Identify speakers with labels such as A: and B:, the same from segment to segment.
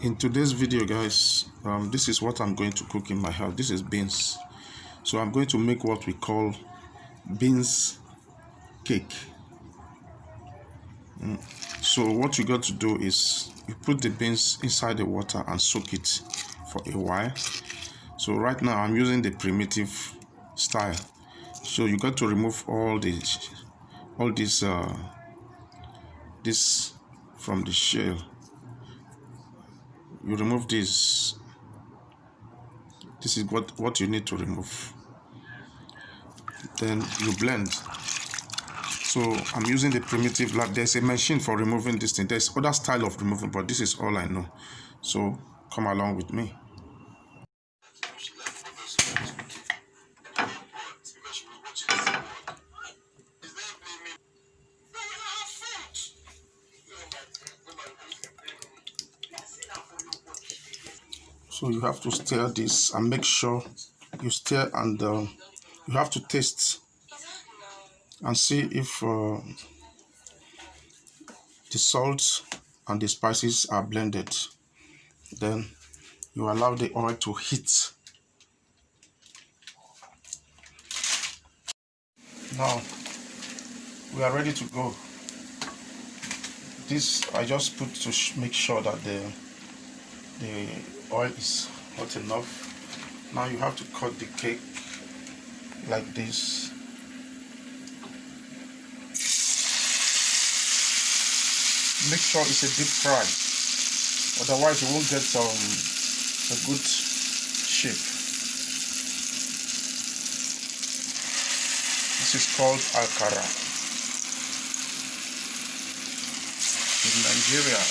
A: In today's video, guys, this is what I'm going to cook in my house. This is beans. So I'm going to make what we call beans cake. So what you got to do is you put the beans inside the water and soak it for a while. So right now I'm using the primitive style. So you got to remove all this from the shell. You remove this. This is what you need to remove. Then you blend. So I'm using the primitive, like there's a machine for removing this thing. There's other style of removing, but this is all I know. So come along with me. So you have to stir this and make sure you stir, and you have to taste and see if the salt and the spices are blended. Then you allow the oil to heat. Now we are ready to go. This I just put to make sure that the oil is hot enough. Now you have to cut the cake like this. Make sure it's a deep fry, otherwise you won't get a good shape. This is called akara in Nigeria.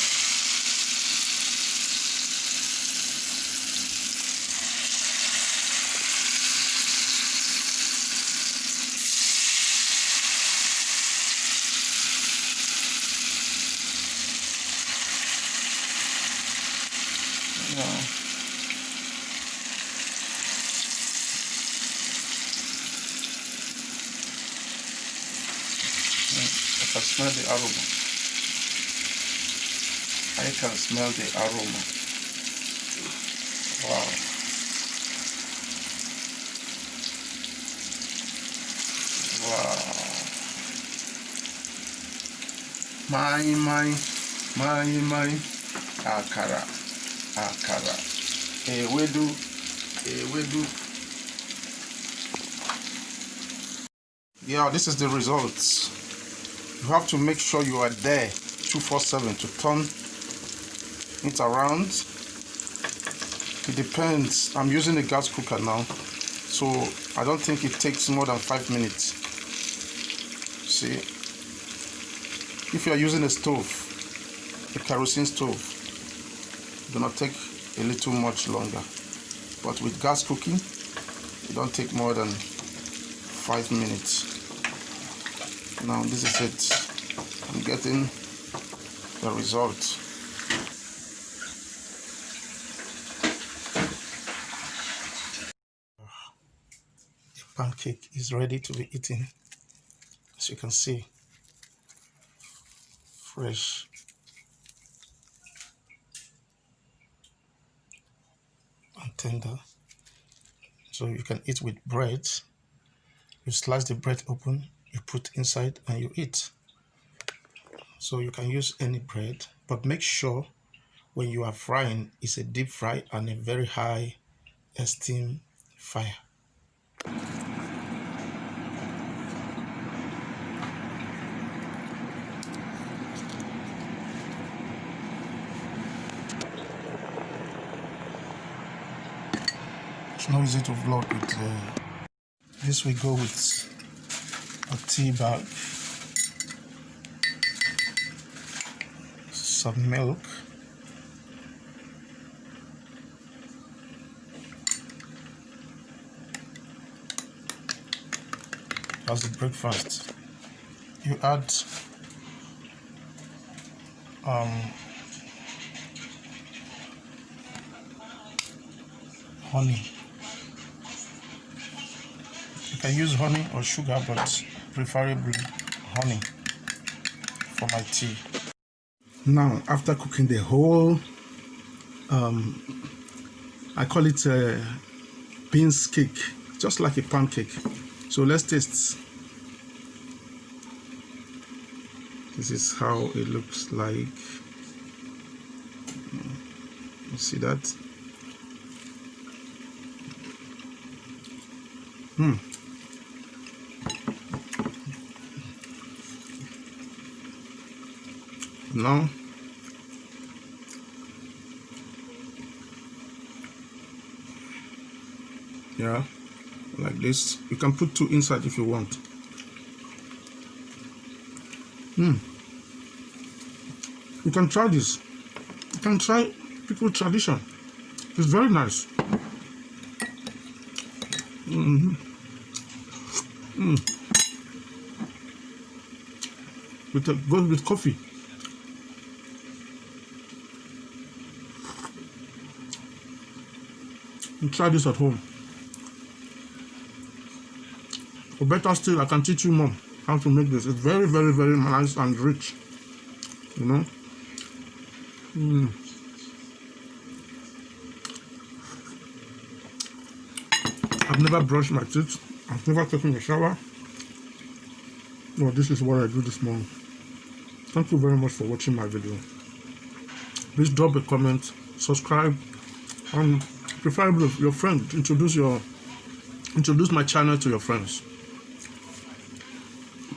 A: I can smell the aroma. I can smell the aroma. Wow. Wow. My. Akara. Ewedu. Yeah, this is the results. You have to make sure you are there 247 to turn it around. It depends. I'm using a gas cooker now, so I don't think it takes more than 5 minutes. See, if you are using a stove, a kerosene stove, it will not take a little much longer, but with gas cooking it don't take more than 5 minutes. Now this is it. I'm getting the result. The pancake is ready to be eaten. As you can see, fresh and tender. So you can eat with bread. You slice the bread open, you put inside and you eat. So you can use any bread, but make sure when you are frying, it's a deep fry and a very high steam fire. It's not easy to vlog with this. We go with a tea bag, some milk, as the breakfast. You add honey. You can use honey or sugar, but preferably honey for my tea. Now, after cooking the whole I call it beans cake, just like a pancake. So let's taste. This is how it looks like. You see that? Now, yeah, like this. You can put 2 inside if you want. You can try this. You can try pickle tradition. It's very nice. Goes with coffee. You try this at home. Or better still, I can teach you more how to make this. It's very, very, very nice and rich. You know? I've never brushed my teeth. I've never taken a shower. Well, this is what I do this morning. Thank you very much for watching my video. Please drop a comment, subscribe, and preferably your friend. Introduce my channel to your friends.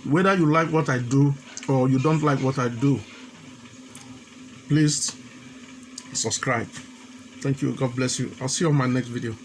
A: Whether you like what I do or you don't like what I do, please subscribe. Thank you. God bless you. I'll see you on my next video.